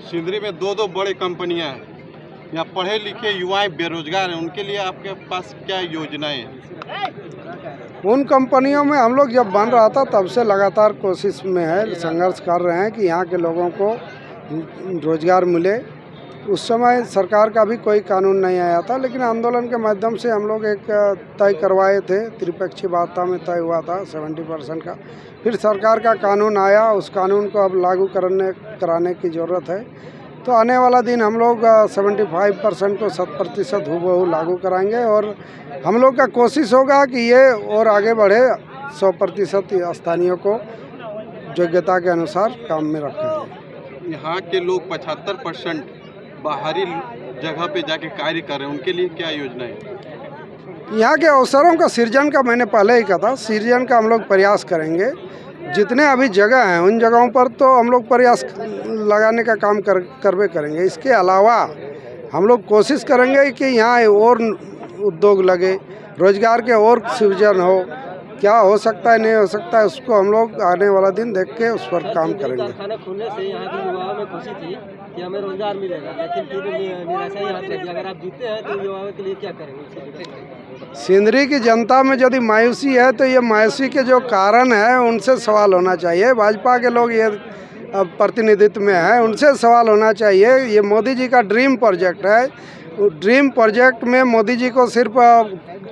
सिंदरी में दो बड़े कंपनियां हैं। यहाँ पढ़े लिखे युवाएं बेरोजगार हैं, उनके लिए आपके पास क्या योजनाएं हैं? उन कंपनियों में हम लोग जब बन रहा था तब से लगातार कोशिश में है, संघर्ष कर रहे हैं कि यहाँ के लोगों को रोजगार मिले। उस समय सरकार का भी कोई कानून नहीं आया था, लेकिन आंदोलन के माध्यम से हम लोग एक तय करवाए थे, त्रिपक्षीय वार्ता में तय हुआ था 70% का। फिर सरकार का कानून आया, उस कानून को अब लागू कराने की ज़रूरत है। तो आने वाला दिन हम लोग 75% को 100% हूबहू लागू कराएंगे और हम लोग का कोशिश होगा कि ये और आगे बढ़े, 100% स्थानीयों को योग्यता के अनुसार काम में रखेंगे। यहाँ के लोग 75% बाहरी जगह पे जाके कार्य कर रहे हैं, उनके लिए क्या योजना है? यहाँ के अवसरों का सृजन का मैंने पहले ही कहा था, सृजन का हम लोग प्रयास करेंगे। जितने अभी जगह हैं उन जगहों पर तो हम लोग प्रयास लगाने का काम करवे करेंगे। इसके अलावा हम लोग कोशिश करेंगे कि यहाँ और उद्योग लगे, रोजगार के और सृजन हो। क्या हो सकता है, नहीं हो सकता है, उसको हम लोग आने वाला दिन देख के उस पर काम करेंगे। कारखाना खुलने से यहाँ के युवाओं में खुशी थी कि हमें रोजगार मिलेगा, लेकिन फिर निराशा ही हाथ लगी। अगर आप जीतते हैं तो युवाओं के लिए क्या करेंगे? सिंदरी की जनता में यदि मायूसी है तो ये मायूसी के जो कारण है उनसे सवाल होना चाहिए। भाजपा के लोग ये प्रतिनिधित्व में है, उनसे सवाल होना चाहिए। ये मोदी जी का ड्रीम प्रोजेक्ट है। ड्रीम प्रोजेक्ट में मोदी जी को सिर्फ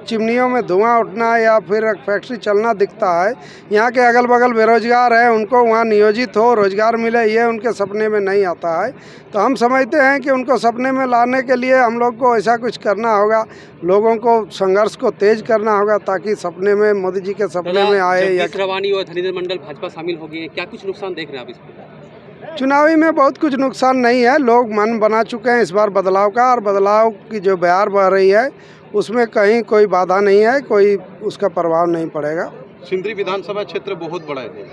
चिमनियों में धुआं उठना या फिर फैक्ट्री चलना दिखता है। यहाँ के अगल बगल बेरोजगार हैं, उनको वहाँ नियोजित हो, रोजगार मिले, ये उनके सपने में नहीं आता है। तो हम समझते हैं कि उनको सपने में लाने के लिए हम लोग को ऐसा कुछ करना होगा, लोगों को संघर्ष को तेज करना होगा ताकि सपने में मोदी जी के सपने में आए। या रवानी और धनीधर मंडल भाजपा शामिल हो गई, क्या कुछ नुकसान देख रहे हैं आप इसमें? चुनावी में बहुत कुछ नुकसान नहीं है, लोग मन बना चुके हैं इस बार बदलाव का, और बदलाव की जो बयार बह रही है उसमें कहीं कोई बाधा नहीं है, कोई उसका प्रभाव नहीं पड़ेगा। सिंदरी विधानसभा क्षेत्र बहुत बड़ा है,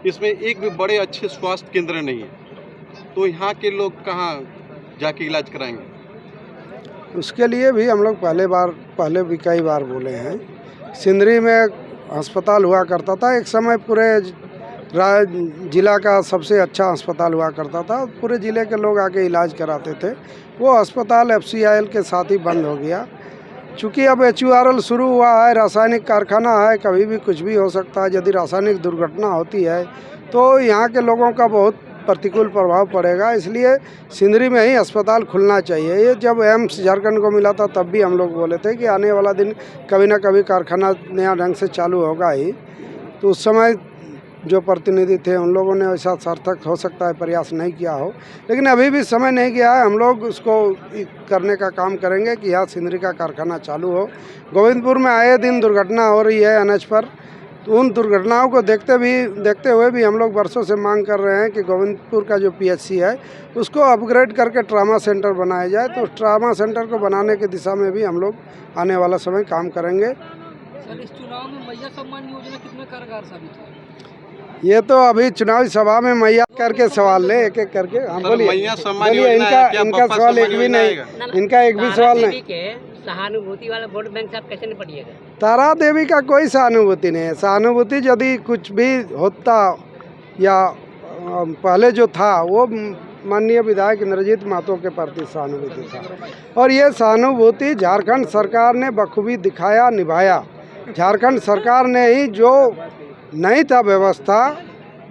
इसमें एक भी बड़े अच्छे स्वास्थ्य केंद्र नहीं है, तो यहाँ के लोग कहाँ जाके इलाज कराएंगे? उसके लिए भी हम लोग पहले भी कई बार बोले हैं। सिंदरी में अस्पताल हुआ करता था, एक समय पूरे जिला का सबसे अच्छा अस्पताल हुआ करता था, पूरे ज़िले के लोग आके इलाज कराते थे। वो अस्पताल FCIL के साथ ही बंद हो गया। चूँकि अब HURL शुरू हुआ है, रासायनिक कारखाना है, कभी भी कुछ भी हो सकता है। यदि रासायनिक दुर्घटना होती है तो यहाँ के लोगों का बहुत प्रतिकूल प्रभाव पड़ेगा, इसलिए सिंदरी में ही अस्पताल खुलना चाहिए। ये जब एम्स झारखंड को मिला था तब भी हम लोग बोले थे कि आने वाला दिन कभी ना कभी कारखाना नया ढंग से चालू होगा ही। तो उस समय जो प्रतिनिधि थे उन लोगों ने ऐसा सार्थक हो सकता है प्रयास नहीं किया हो, लेकिन अभी भी समय नहीं गया है। हम लोग उसको करने का काम करेंगे कि यहाँ सिंदरी का कारखाना चालू हो। गोविंदपुर में आए दिन दुर्घटना हो रही है अनज पर, तो उन दुर्घटनाओं को देखते हुए भी हम लोग वर्षों से मांग कर रहे हैं कि गोविंदपुर का जो PHC है उसको अपग्रेड करके ट्रामा सेंटर बनाया जाए। तो ट्रामा सेंटर को बनाने की दिशा में भी हम लोग आने वाला समय काम करेंगे। सर, इस चुनाव में मैया सम्मान योजना कितना कारगर साबित हुआ? ये तो अभी चुनावी सभा में मैया करके सवाल ले, एक एक करके। हम बोलिए, इनका सवाल एक भी नहीं, इनका एक भी सवाल नहीं। सहानुभूति वाला वोट बैंक से आप कैसे निपटिएगा? तारा देवी का कोई सहानुभूति नहीं है। सहानुभूति यदि कुछ भी होता या पहले जो था वो माननीय विधायक इंद्रजीत महतो के प्रति सहानुभूति था, और ये सहानुभूति झारखंड सरकार ने बखूबी दिखाया, निभाया। झारखंड सरकार ने ही जो नहीं था व्यवस्था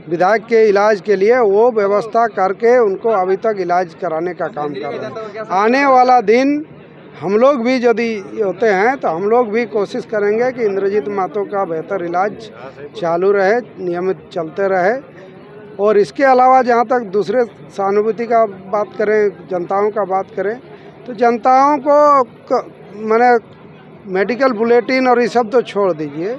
विधायक के इलाज के लिए, वो व्यवस्था करके उनको अभी तक इलाज कराने का काम कर रहे हैं। आने वाला दिन हम लोग भी यदि होते हैं तो हम लोग भी कोशिश करेंगे कि इंद्रजीत महतो का बेहतर इलाज चालू रहे, नियमित चलते रहे। और इसके अलावा जहाँ तक दूसरे सहानुभूति का बात करें, जनताओं का बात करें, तो जनताओं को माने मेडिकल बुलेटिन और ये सब तो छोड़ दीजिए,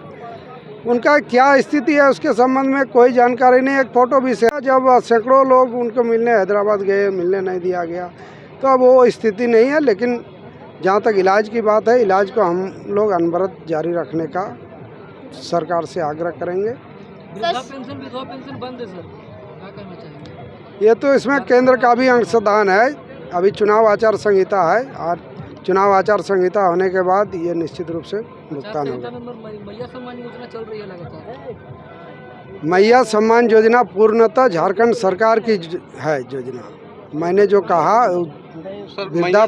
उनका क्या स्थिति है उसके संबंध में कोई जानकारी नहीं। एक फ़ोटो भी से जब सैकड़ों लोग उनको मिलने हैदराबाद गए, मिलने नहीं दिया गया, तो अब वो स्थिति नहीं है। लेकिन जहाँ तक इलाज की बात है, इलाज को हम लोग अनवरत जारी रखने का सरकार से आग्रह करेंगे। विधवा पेंशन बंद है सर, क्या करना चाहिए? ये तो इसमें केंद्र का भी अंशदान है। अभी चुनाव आचार संहिता है और चुनाव आचार संहिता होने के बाद ये निश्चित रूप से भुगतान होगा। मैया सम्मान योजना चल रही है लगातार। मैया सम्मान योजना पूर्णतः झारखंड सरकार की है योजना। मैंने जो कहा सर वृद्धा